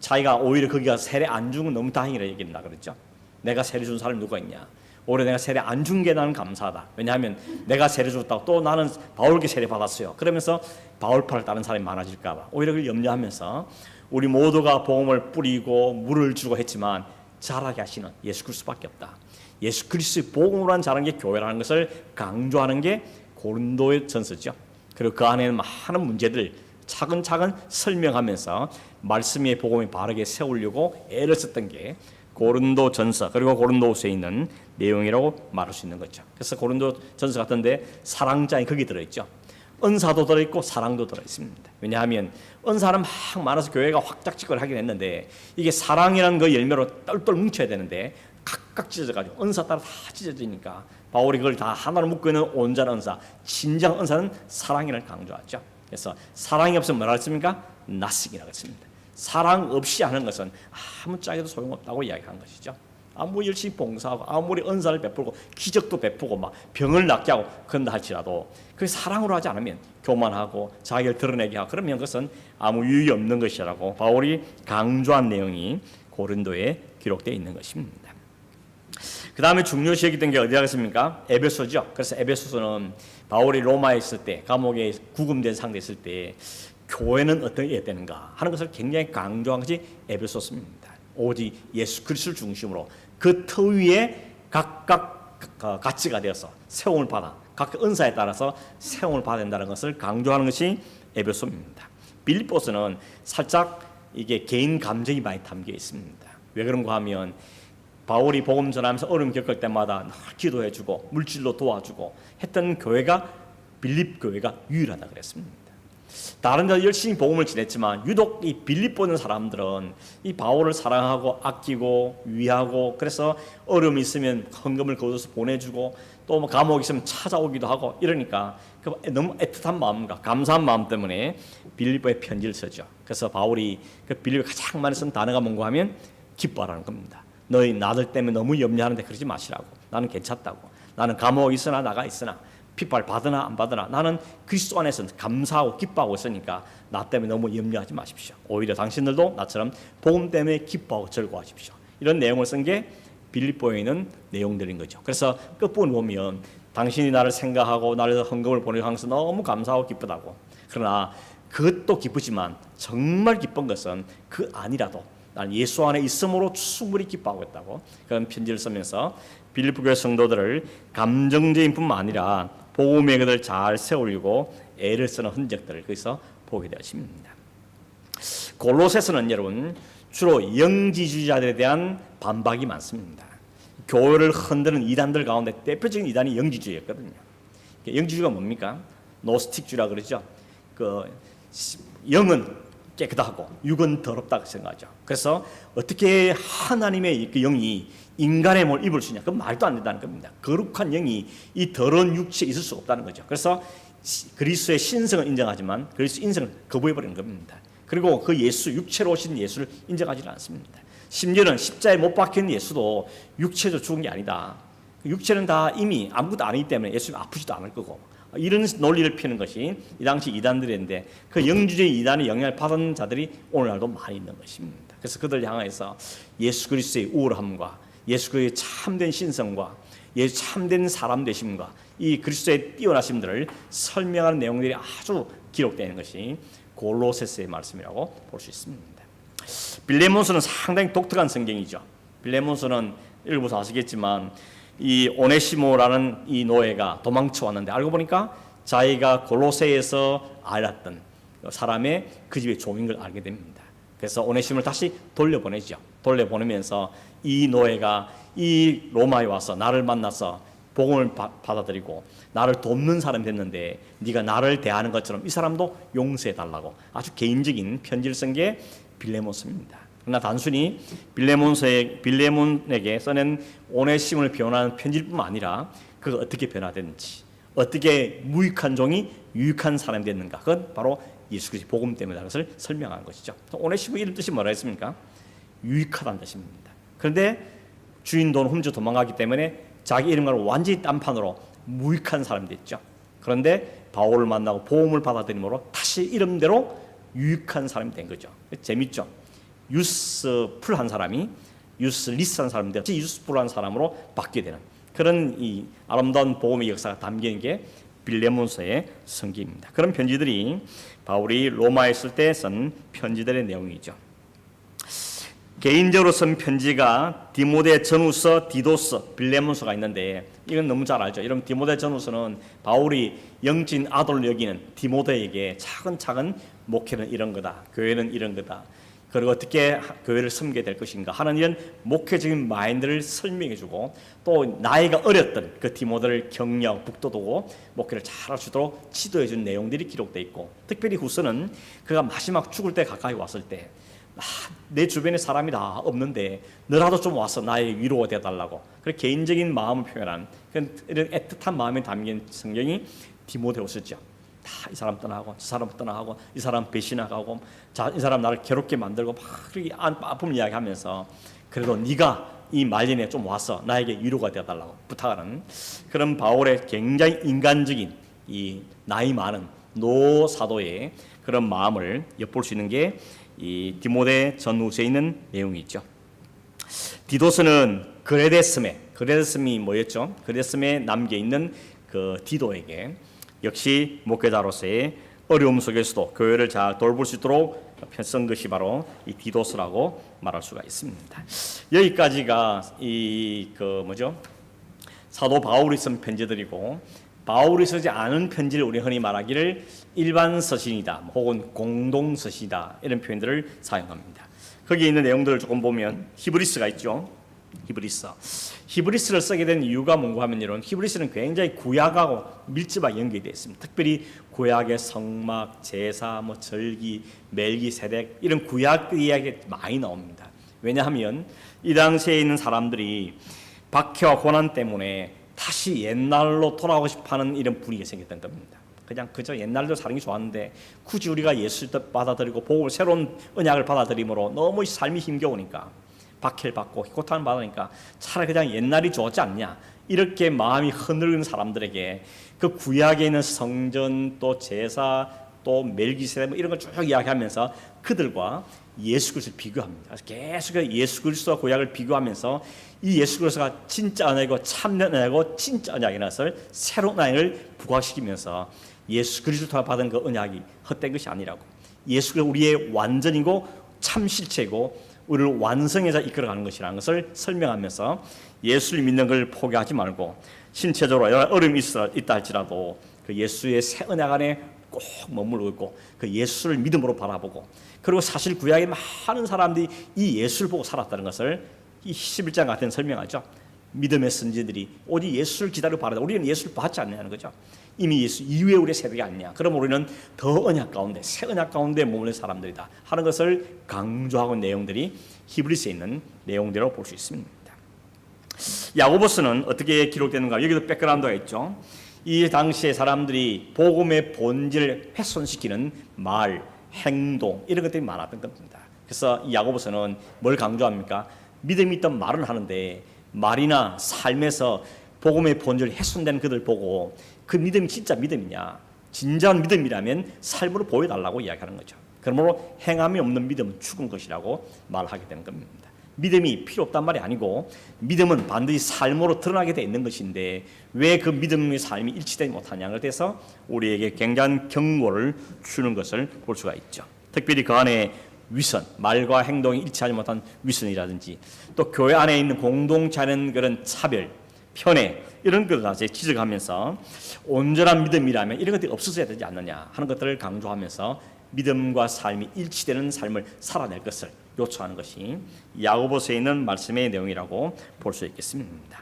[SPEAKER 1] 자기가 오히려 거기가 세례 안 준 건 너무 다행이라 얘기한다 그랬죠. 내가 세례 준 사람이 누가 있냐? 오히려 내가 세례 안 준 게 나는 감사하다. 왜냐하면 내가 세례 줬다고 또 나는 바울께 세례 받았어요. 그러면서 바울파를 따른 사람이 많아질까 봐 오히려 그걸 염려하면서 우리 모두가 복음을 뿌리고 물을 주고 했지만 자라게 하시는 예수 그리스도밖에 없다. 예수 그리스도의 복음으로 한 자라는 게 교회라는 것을 강조하는 게 고린도의 전서죠. 그리고 그 안에는 많은 문제들 차근차근 설명하면서 말씀의 복음을 바르게 세우려고 애를 썼던 게 고린도 전서 그리고 고린도후서에 있는 내용이라고 말할 수 있는 거죠. 그래서 고린도 전서 같은데 사랑장이 거기 들어있죠. 은사도 들어있고 사랑도 들어있습니다. 왜냐하면 은사는 막 많아서 교회가 확장직을 하긴 했는데 이게 사랑이라는 그 열매로 똘똘 뭉쳐야 되는데 각각 찢어져가지고 은사 따라 다 찢어지니까 바울이 그걸 다 하나로 묶고 있는 온전한 은사, 진정 은사는 사랑이라는 강조하죠. 그래서 사랑이 없으면 뭐라 했습니까? nothing이라고 했습니다. 사랑 없이 하는 것은 아무 짝에도 소용없다고 이야기한 것이죠. 아무리 열심히 봉사하고 아무리 은사를 베풀고 기적도 베푸고 막 병을 낫게 하고 그런다 할지라도 그 사랑으로 하지 않으면 교만하고 자기를 드러내게 하고 그러면 그것은 아무 유익이 없는 것이라고 바울이 강조한 내용이 고린도에 기록되어 있는 것입니다. 그 다음에 중요시 여기던 게 어디라겠습니까? 에베소죠. 그래서 에베소서는 바울이 로마에 있을 때, 감옥에 구금된 상태에 있을 때 교회는 어떻게 해야 되는가 하는 것을 굉장히 강조한 것이 에베소서입니다. 오직 예수 그리스도를 중심으로 그 터 위에 각각 가치가 되어서 세움을 받아 각 은사에 따라서 세움을 받아야 된다는 것을 강조하는 것이 에베소입니다. 빌립보서는 살짝 이게 개인 감정이 많이 담겨 있습니다. 왜 그런가 하면 바울이 복음 전하면서 어려움 겪을 때마다 기도해주고 물질로 도와주고 했던 교회가 빌립 교회가 유일하다 그랬습니다. 다른 데 열심히 복음을 전했지만 유독 이 빌립보 있는 사람들은 이 바울을 사랑하고 아끼고 위하고 그래서 어려움이 있으면 헌금을 거둬서 보내주고 또 감옥 있으면 찾아오기도 하고 이러니까 너무 애틋한 마음과 감사한 마음 때문에 빌립보에 편지를 쓰죠. 그래서 바울이 그 빌립보에 가장 많이 쓴 단어가 뭔가 하면 기뻐하라는 겁니다. 너희 나들 때문에 너무 염려하는데 그러지 마시라고. 나는 괜찮다고. 나는 감옥에 있으나 나가 있으나 핍박을 받으나 안 받으나 나는 그리스도 안에서 감사하고 기뻐하고 있으니까 나 때문에 너무 염려하지 마십시오. 오히려 당신들도 나처럼 복음 때문에 기뻐하고 즐거워하십시오. 이런 내용을 쓴 게 빌립보에 있는 내용들인 거죠. 그래서 끝부분 보면 당신이 나를 생각하고 나를 헌금을 보내고 하면서 너무 감사하고 기쁘다고. 그러나 그것도 기쁘지만 정말 기쁜 것은 그 아니라도 난 예수 안에 있음으로 충분히 기뻐하고 있다고 그런 편지를 쓰면서 빌립보 교회 성도들을 감정적인 뿐만 아니라 복음의 것을 잘 세우려고 애를 쓰는 흔적들을 거기서 보게 되었습니다. 골로새서는 여러분 주로 영지주의자들에 대한 반박이 많습니다. 교회를 흔드는 이단들 가운데 대표적인 이단이 영지주의였거든요. 영지주의가 뭡니까? 노스틱주의라 그러죠. 그 영은 깨끗하고 육은 더럽다고 생각하죠. 그래서 어떻게 하나님의 그 영이 인간의 몸을 입을 수 있냐? 그건 말도 안 된다는 겁니다. 거룩한 영이 이 더러운 육체에 있을 수가 없다는 거죠. 그래서 그리스도의 신성을 인정하지만 그리스도 인성을 거부해버리는 겁니다. 그리고 그 예수, 육체로 오신 예수를 인정하지 않습니다. 심지어는 십자에 못 박힌 예수도 육체도 죽은 게 아니다. 육체는 다 이미 아무것도 아니기 때문에 예수님 아프지도 않을 거고 이런 논리를 피는 것이 이 당시 이단들인데 그 영주주의 이단의 영향을 받은 자들이 오늘날도 많이 있는 것입니다. 그래서 그들 향해서 예수 그리스도의 우월함과 예수 그리스도의 참된 신성과 예수 참된 사람 되심과 이 그리스도의 뛰어나심들을 설명하는 내용들이 아주 기록되는 것이 골로새서의 말씀이라고 볼 수 있습니다. 빌레몬서는 상당히 독특한 성경이죠. 빌레몬서는 읽어보서 아시겠지만 이 오네시모라는 이 노예가 도망쳐 왔는데 알고 보니까 자기가 골로새에서 알았던 사람의 그 집의 종인 걸 알게 됩니다. 그래서 오네시모를 다시 돌려보내죠. 돌려보내면서 이 노예가 이 로마에 와서 나를 만나서 복음을 받아들이고 나를 돕는 사람이 됐는데 네가 나를 대하는 것처럼 이 사람도 용서해달라고 아주 개인적인 편지를 쓴 게 빌레몬서입니다. 그러나 단순히 빌레몬에게 써낸 오네시모를 변화하는 편지일 뿐만 아니라 그가 어떻게 변화됐는지 어떻게 무익한 종이 유익한 사람이 됐는가 그건 바로 예수 그리스도 복음 때문이라는 것을 설명한 것이죠. 오네시모 이름 뜻이 뭐라 했습니까? 유익하다는 뜻입니다. 그런데 주인 돈 훔쳐 도망가기 때문에 자기 이름과는 완전히 딴판으로 무익한 사람이 됐죠. 그런데 바울을 만나고 복음을 받아들임으로 다시 이름대로 유익한 사람이 된 거죠. 재밌죠? 유스풀한 사람이 유스리스한 사람인데 유스풀한 사람으로 바뀌게 되는 그런 이 아름다운 복음의 역사가 담긴 게 빌레몬서의 성경입니다. 그런 편지들이 바울이 로마에 있을 때 쓴 편지들의 내용이죠. 개인적으로 쓴 편지가 디모데 전후서, 디도서, 빌레몬서가 있는데 이건 너무 잘 알죠. 이런 디모데 전후서는 바울이 영적인 아들로 여기는 디모데에게 차근차근 목회는 이런 거다, 교회는 이런 거다, 그리고 어떻게 교회를 섬기게 될 것인가 하는 이런 목회적인 마인드를 설명해주고 또 나이가 어렸던 그 디모데를 격려하고 북돋우고 목회를 잘할 수 있도록 지도해준 내용들이 기록되어 있고 특별히 후서는 그가 마지막 죽을 때 가까이 왔을 때 내 주변에 사람이 다 없는데 너라도 좀 와서 나의 위로가 되어달라고 그런 개인적인 마음을 표현한 이런 애틋한 마음이 담긴 성경이 디모데후서죠. 다 이 사람 떠나고 저 사람 떠나고 이 사람 배신하고 이 사람 나를 괴롭게 만들고 막 그렇게 아픔을 이야기하면서 그래도 네가 이 말년에 좀 와서 나에게 위로가 되어달라고 부탁하는 그런 바울의 굉장히 인간적인 이 나이 많은 노 사도의 그런 마음을 엿볼 수 있는 게 이 디모데 전후서에 있는 내용이 있죠. 디도서는 그레데스임이 뭐였죠? 그레데스임에 남겨 있는 그 디도에게 역시 목회자로서의 어려움 속에서도 교회를 잘 돌볼 수 있도록 쓴 것이 바로 이 디도스라고 말할 수가 있습니다. 여기까지가 사도 바울이 쓴 편지들이고, 바울이 쓰지 않은 편지를 우리 흔히 말하기를 일반 서신이다 혹은 공동 서신이다 이런 표현들을 사용합니다. 거기에 있는 내용들을 조금 보면 히브리스가 있죠. 히브리스를 쓰게 된 이유가 뭔가 하면 이런 히브리스는 굉장히 구약하고 밀접하게 연결되어 있습니다. 특별히 구약의 성막, 제사, 절기, 멜기세덱 이런 구약 이야기 많이 나옵니다. 왜냐하면 이 당시에 있는 사람들이 박해와 고난 때문에 다시 옛날로 돌아가고 싶어하는 이런 분위기가 생겼던 겁니다. 그저 옛날로 사는 게 좋았는데 굳이 우리가 예수를 받아들이고 복음을 새로운 언약을 받아들임으로 너무 삶이 힘겨우니까 박해를 받고 고통을 받으니까 차라리 그냥 옛날이 좋지 않냐 이렇게 마음이 흐느는 사람들에게 그 구약에 있는 성전 또 제사 또 멜기세덱 이런 걸 쭉 이야기하면서 그들과 예수 그리스도를 비교합니다. 계속 예수 그리스도와 구약을 비교하면서 이 예수 그리스도가 진짜 언약이고 참된 언약이고 진짜 언약이라는 것을 새로운 언약을 부각시키면서 예수 그리스도를 통해 받은 그 언약이 헛된 것이 아니라고, 예수 그리스도가 우리의 완전이고 참 실체고 우리를 완성해서 이끌어가는 것이라는 것을 설명하면서 예수를 믿는 걸 포기하지 말고 신체적으로 여러 어려움이 있다 할지라도 그 예수의 새 언약 안에 꼭 머물고 있고 그 예수를 믿음으로 바라보고, 그리고 사실 구약에 많은 사람들이 이 예수를 보고 살았다는 것을 이 11장 같은 설명하죠. 믿음의 선지들이 오직 예수를 기다려 바라다 우리는 예수를 받지 않느냐는 거죠. 이미 예수 이후에 우리의 세대가 아니냐. 그럼 우리는 더 언약 가운데 새 언약 가운데 머무는 사람들이다 하는 것을 강조하고 내용들이 히브리서에 있는 내용대로 볼 수 있습니다. 야고보서는 어떻게 기록되는가? 여기도 백그라운드가 있죠. 이 당시에 사람들이 복음의 본질을 훼손시키는 말, 행동 이런 것들이 많았던 겁니다. 그래서 이 야고보서는 뭘 강조합니까? 믿음이 있던 말은 하는데 말이나 삶에서 복음의 본질을 훼손된 그들 보고 그 믿음이 진짜 믿음이냐, 진정한 믿음이라면 삶으로 보여달라고 이야기하는 거죠. 그러므로 행함이 없는 믿음은 죽은 것이라고 말하게 되는 겁니다. 믿음이 필요 없단 말이 아니고 믿음은 반드시 삶으로 드러나게 돼 있는 것인데 왜 그 믿음의 삶이 일치되지 못하냐에 대해서 우리에게 굉장한 경고를 주는 것을 볼 수가 있죠. 특별히 그 안에 위선, 말과 행동이 일치하지 못한 위선이라든지 또 교회 안에 있는 공동체 안에 그런 차별, 편애 이런 것을 다시 지적하면서 온전한 믿음이라면 이런 것들이 없어져야 되지 않느냐 하는 것들을 강조하면서 믿음과 삶이 일치되는 삶을 살아낼 것을 요청하는 것이 야고보서에 있는 말씀의 내용이라고 볼 수 있겠습니다.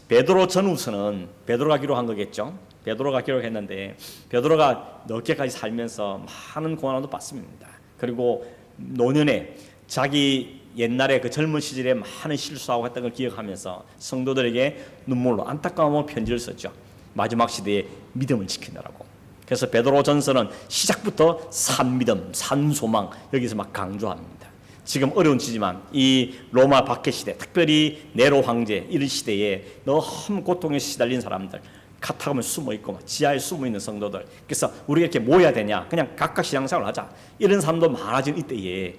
[SPEAKER 1] 베드로 전후서는 베드로가 기록한 거겠죠. 베드로가 기록했는데 베드로가 늦게까지 살면서 많은 고난도 받습니다. 그리고 노년에 자기 옛날에 그 젊은 시절에 많은 실수하고 했던 걸 기억하면서 성도들에게 눈물로 안타까움으로 편지를 썼죠. 마지막 시대에 믿음을 지킨다라고. 그래서 베드로전서는 시작부터 산믿음, 산소망 여기서 막 강조합니다. 지금 어려운 시지만 이 로마 박해 시대, 특별히 네로 황제 이런 시대에 너무 고통에 시달린 사람들, 카타콤에 숨어 있고 지하에 숨어 있는 성도들, 그래서 우리가 이렇게 모여야 되냐? 그냥 각각 신앙생활을 하자. 이런 사람도 많아진 이때에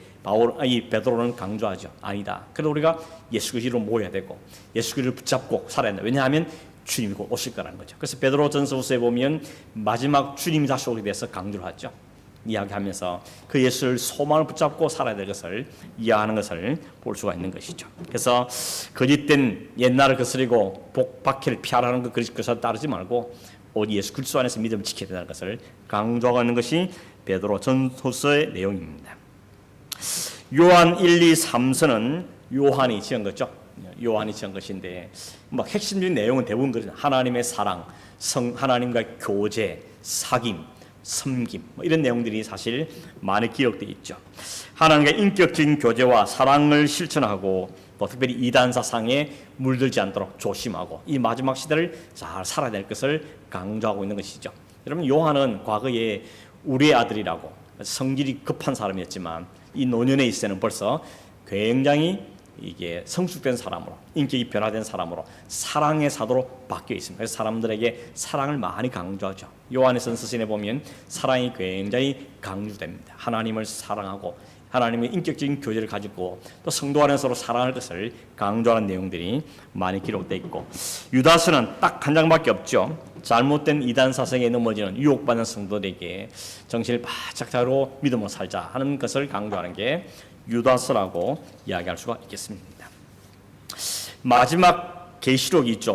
[SPEAKER 1] 이 베드로는 강조하죠. 아니다. 그래도 우리가 예수 그리스도로 모여야 되고 예수 그리스도를 붙잡고 살아야 된다. 왜냐하면 주님이 곧 오실 거라는 거죠. 그래서 베드로전서에 보면 마지막 주님이 다시 오게 돼서 강조를 하죠. 이야기하면서 그 예수를 소망을 붙잡고 살아야 될 것을 이해하는 것을 볼 수가 있는 것이죠. 그래서 거짓된 옛날을 거스리고 박해를 피하라는 그것을 따르지 말고 오직 예수 그리스도 안에서 믿음을 지켜야 된다는 것을 강조하고 있는 것이 베드로전서의 내용입니다. 요한 1, 2, 3서는 요한이 지은 거죠. 요한이 지은 것인데 핵심적인 내용은 대부분 그렇죠. 하나님의 사랑, 하나님과의 교제, 사귐, 섬김 이런 내용들이 사실 많이 기록되어 있죠. 하나님과의 인격적인 교제와 사랑을 실천하고 또 특별히 이단 사상에 물들지 않도록 조심하고 이 마지막 시대를 잘 살아야 될 것을 강조하고 있는 것이죠. 여러분 요한은 과거에 우리의 아들이라고 성질이 급한 사람이었지만 이 노년에 있을 때는 벌써 굉장히 이게 성숙된 사람으로 인격이 변화된 사람으로 사랑의 사도로 바뀌어 있습니다. 그래서 사람들에게 사랑을 많이 강조하죠. 요한의 서신에 보면 사랑이 굉장히 강조됩니다. 하나님을 사랑하고 하나님의 인격적인 교제를 가지고 또 성도 안에 서로 사랑할 것을 강조하는 내용들이 많이 기록되어 있고, 유다서는 딱 한 장밖에 없죠. 잘못된 이단 사상에 넘어지는 유혹받는 성도들에게 정신을 바짝 차리고 믿음으로 살자 하는 것을 강조하는 게 유다서라고 이야기할 수가 있겠습니다. 마지막 계시록이 있죠.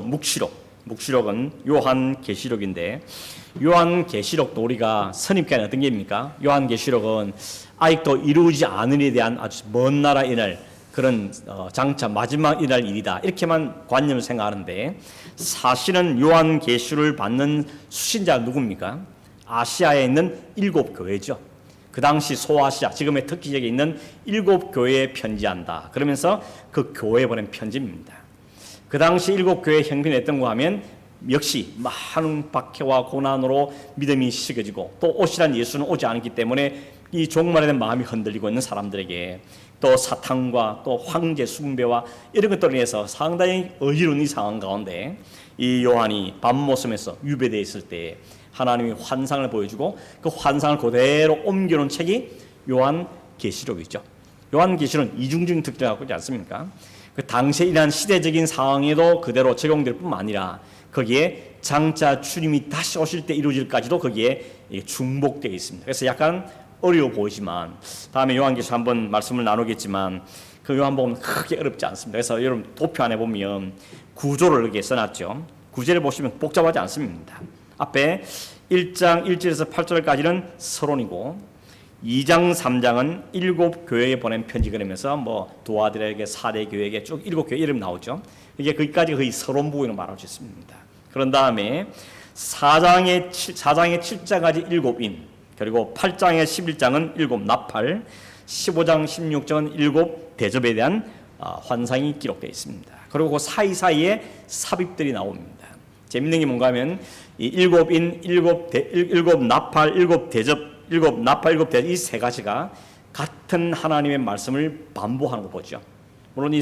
[SPEAKER 1] 묵시록은 요한계시록인데, 요한계시록도 우리가 선입견이 어떤 게입니까? 요한계시록은 아직도 이루어지지 않은 일에 대한 아주 먼 나라 일을, 그런 장차 마지막 일할 일이다, 이렇게만 관념을 생각하는데, 사실은 요한계시를 받는 수신자가 누굽니까? 아시아에 있는 7교회죠. 그 당시 소아시아, 지금의 터키 지역에 있는 7교회에 편지한다, 그러면서 그 교회에 보낸 편지입니다. 그 당시 7교회의 형편이 어떤가 하면 역시 많은 박해와 고난으로 믿음이 식어지고, 또 오시란 예수는 오지 않기 때문에 이 종말에 대한 마음이 흔들리고 있는 사람들에게, 또 사탄과 또 황제 숭배와 이런 것들로 인해서 상당히 어지러운 이 상황 가운데 이 요한이 밤모섬에서 유배되어 있을 때 하나님이 환상을 보여주고 그 환상을 그대로 옮겨놓은 책이 요한계시록이죠. 요한계시록은 이중적인 특징을 갖고 있지 않습니까? 그 당시에 일어난 시대적인 상황에도 그대로 적용될 뿐만 아니라 거기에 장차 주님이 다시 오실 때 이루어질까지도 거기에 중복되어 있습니다. 그래서 약간 어려워 보이지만 다음에 요한계시록 한번 말씀을 나누겠지만 그 요한복음은 크게 어렵지 않습니다. 그래서 여러분 도표 안에 보면 구조를 이렇게 써놨죠. 구제를 보시면 복잡하지 않습니다. 앞에 1장 1절에서 8절까지는 서론이고 2장 3장은 7교회에 보낸 편지, 그러면서 뭐 도아들에게, 사대교회에게 쭉 7교회 이름 나오죠. 이게 거기까지 거의 서론 부분으로 말할 수 있습니다. 그런 다음에 4장의 7장까지 7인, 그리고 8장의 11장은 7 나팔, 15장 16장은 7 대접에 대한 환상이 기록되어 있습니다. 그리고 그 사이사이에 삽입들이 나옵니다. 재밌는 게 뭔가 하면 이 7인, 7 나팔, 7 대접, 7 나팔, 7 대접, 이 세 가지가 같은 하나님의 말씀을 반복하는 거 보죠. 물론 이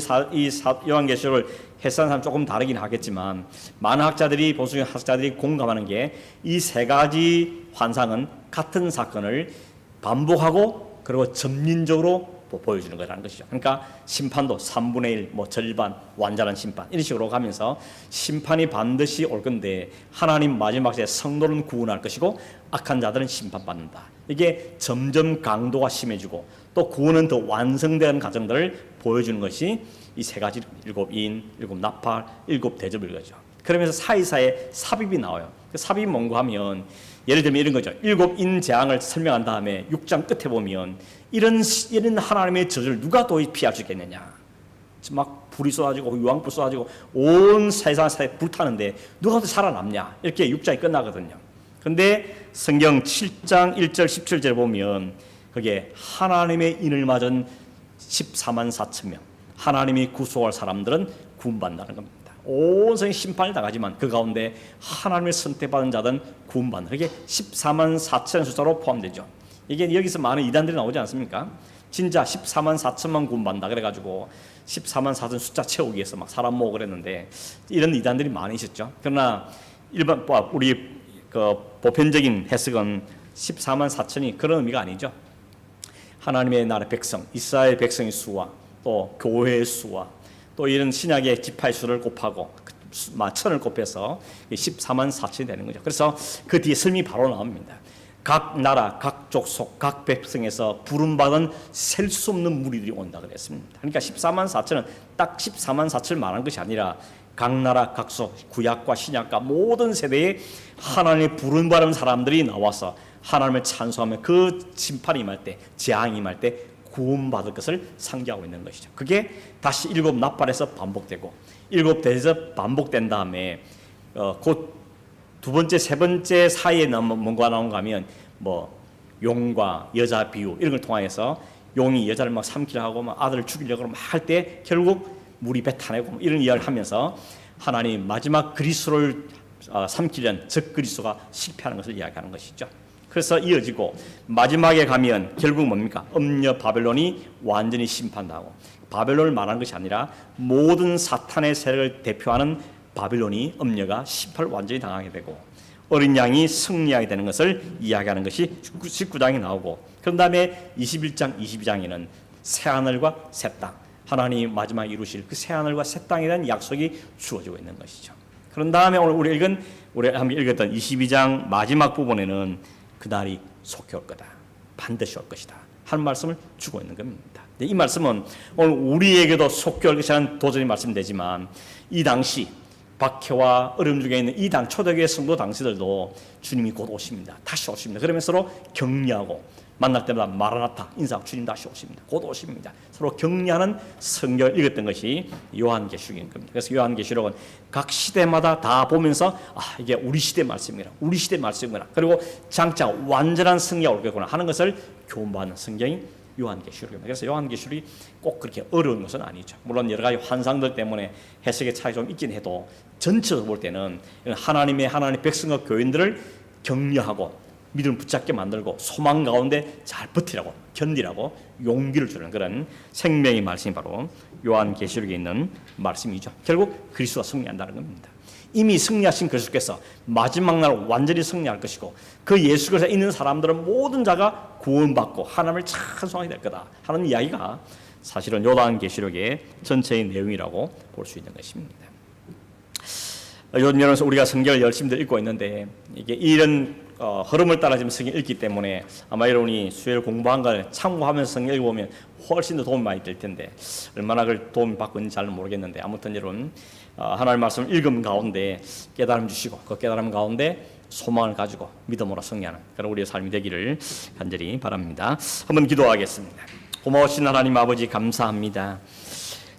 [SPEAKER 1] 요한계시록을 해석하는 사람 조금 다르긴 하겠지만 많은 학자들이, 보수 학자들이 공감하는 게 이 세 가지 환상은 같은 사건을 반복하고 그리고 점진적으로 보여주는 거라는 것이죠. 그러니까 심판도 3분의 1, 뭐 절반, 완전한 심판, 이런 식으로 가면서 심판이 반드시 올 건데 하나님 마지막 시대에 성도는 구원할 것이고 악한 자들은 심판받는다. 이게 점점 강도가 심해지고 또 구원은 더 완성되는 과정들을 보여주는 것이 이 세 가지 7인, 7 나팔, 7 대접을 거죠. 그러면서 사이사이에 삽입이 나와요. 그 삽입이 뭔가 하면 예를 들면 이런 거죠. 7인 재앙을 설명한 다음에 6장 끝에 보면 이런 하나님의 저주를 누가 도저히 피할 수 있겠느냐. 막 불이 쏟아지고 유황불 쏟아지고 온 세상에 불타는데 누가 더 살아남냐. 이렇게 6장이 끝나거든요. 그런데 성경 7장 1절 17절 보면 거기에 하나님의 인을 맞은 14만 4천 명, 하나님이 구속할 사람들은 구원받는다는 겁니다. 온 세상이 심판을 당하지만 그 가운데 하나님의 선택받은 자들은 구원받는, 그게 14만 4천 숫자로 포함되죠. 이게 여기서 많은 이단들이 나오지 않습니까? 진짜 14만 4천만 구원받는다 그래가지고 14만 4천 숫자 채우기 위해서 막 사람 모으고 그랬는데 이런 이단들이 많이 있었죠. 그러나 일반 우리 그 보편적인 해석은 14만 4천이 그런 의미가 아니죠. 하나님의 나라 백성, 이스라엘 백성의 수와 또 교회의 수와 또 이런 신약의 지파의 수를 곱하고 천을 곱해서 14만 4천이 되는 거죠. 그래서 그 뒤에 설명이 바로 나옵니다. 각 나라, 각 족속, 각 백성에서 부름받은 셀 수 없는 무리들이 온다 그랬습니다. 그러니까 14만 4천은 딱 14만 4천을 말한 것이 아니라 각 나라, 각 속, 구약과 신약과 모든 세대에 하나님의 부름받은 사람들이 나와서 하나님을 찬송하며 그 심판이 임할 때, 재앙이 임할 때 구원받을 것을 상기하고 있는 것이죠. 그게 다시 7 나팔에서 반복되고 7 대에서 반복된 다음에 곧 두 번째, 세 번째 사이에 뭔가 나온가 하면 뭐 용과 여자 비유 이런 걸 통해서 용이 여자를 막 삼키려 하고 막 아들을 죽이려고 막 할 때 결국 물이 뱉어내고 이런 이야기를 하면서 하나님 마지막 그리스도를 삼키려는 적 그리스도가 실패하는 것을 이야기하는 것이죠. 그래서 이어지고 마지막에 가면 결국 뭡니까? 음녀 바벨론이 완전히 심판당하고, 바벨론을 말하는 것이 아니라 모든 사탄의 세력을 대표하는 바벨론이, 음녀가 심판을 완전히 당하게 되고 어린 양이 승리하게 되는 것을 이야기하는 것이 19장에 나오고, 그런 다음에 21장, 22장에는 새하늘과 새 땅, 하나님이 마지막에 이루실 그 새하늘과 새 땅에 대한 약속이 주어지고 있는 것이죠. 그런 다음에 오늘 우리 한번 읽었던 22장 마지막 부분에는 그날이 속히 올 거다, 반드시 올 것이다 하는 말씀을 주고 있는 겁니다. 이 말씀은 오늘 우리에게도 속히 올 것이라는 도전이 말씀되지만, 이 당시 박해와 어려움 중에 있는 이 초대교회 성도 당시들도 주님이 곧 오십니다, 다시 오십니다 그러면서 서로 격려하고, 만날 때마다 마라나타 인사하고 주님 다시 오십니다, 곧 오십니다 서로 격려하는 성경을 읽었던 것이 요한계시록인 겁니다. 그래서 요한계시록은 각 시대마다 다 보면서 이게 우리 시대 말씀이구나, 우리 시대 말씀이구나, 그리고 장차 완전한 승리가 올 거구나 하는 것을 교훈받는 성경이 요한계시록입니다. 그래서 요한계시록이 꼭 그렇게 어려운 것은 아니죠. 물론 여러 가지 환상들 때문에 해석의 차이 좀 있긴 해도, 전체적으로 볼 때는 하나님 백성과 교인들을 격려하고 믿음을 붙잡게 만들고 소망 가운데 잘 버티라고, 견디라고 용기를 주는 그런 생명의 말씀이 바로 요한계시록에 있는 말씀이죠. 결국 그리스도가 승리한다는 겁니다. 이미 승리하신 그리스도께서 마지막 날 완전히 승리할 것이고, 그 예수 그리스도에 있는 사람들은 모든 자가 구원받고 하나님을 찬송하게 될 거다 하는 이야기가 사실은 요한계시록의 전체의 내용이라고 볼 수 있는 것입니다. 요즘 여러분 우리가 성경을 열심히 읽고 있는데, 이게 이런 흐름을 따라 지금 성경 읽기 때문에 아마 여러분이 수요일 공부한 걸 참고하면서 성경 읽어보면 훨씬 더 도움이 많이 될 텐데, 얼마나 그걸 도움이 받고 있는지 잘 모르겠는데, 아무튼 여러분 하나님의 말씀을 읽음 가운데 깨달음 주시고, 그 깨달음 가운데 소망을 가지고 믿음으로 승리하는 그런 우리의 삶이 되기를 간절히 바랍니다. 한번 기도하겠습니다. 고마우신 하나님 아버지, 감사합니다.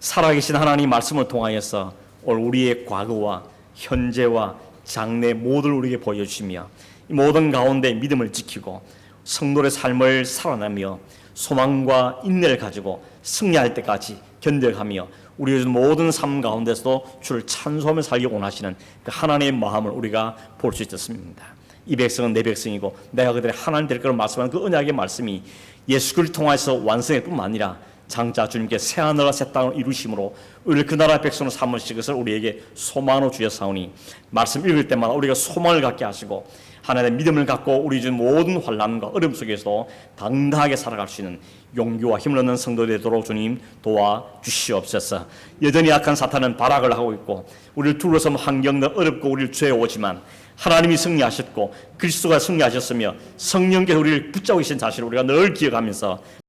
[SPEAKER 1] 살아계신 하나님 말씀을 통하여서 오늘 우리의 과거와 현재와 장래 모두를 우리에게 보여주시며, 이 모든 가운데 믿음을 지키고 성도의 삶을 살아내며 소망과 인내를 가지고 승리할 때까지 견뎌가며 우리의 모든 삶 가운데서도 주를 찬송하며 살기 원하시는 그 하나님의 마음을 우리가 볼 수 있었습니다. 이 백성은 내 백성이고 내가 그들의 하나님 될 거라고 말씀하는 그 언약의 말씀이 예수 그리스도를 통해서 완성일 뿐만 아니라 장차 주님께 새하늘과 새 땅을 이루심으로 우리를 그 나라 백성으로 삼으실 것을 우리에게 소망으로 주셨사오니, 말씀 읽을 때마다 우리가 소망을 갖게 하시고 하나님의 믿음을 갖고 우리 주 모든 환난과 어려움 속에서도 당당하게 살아갈 수 있는 용기와 힘을 얻는 성도들이 되도록 주님 도와주시옵소서. 여전히 약한 사탄은 발악을 하고 있고 우리를 둘러싼 환경도 어렵고 우리를 죄어오지만, 하나님이 승리하셨고 그리스도가 승리하셨으며 성령께서 우리를 붙잡고 계신 사실을 우리가 늘 기억하면서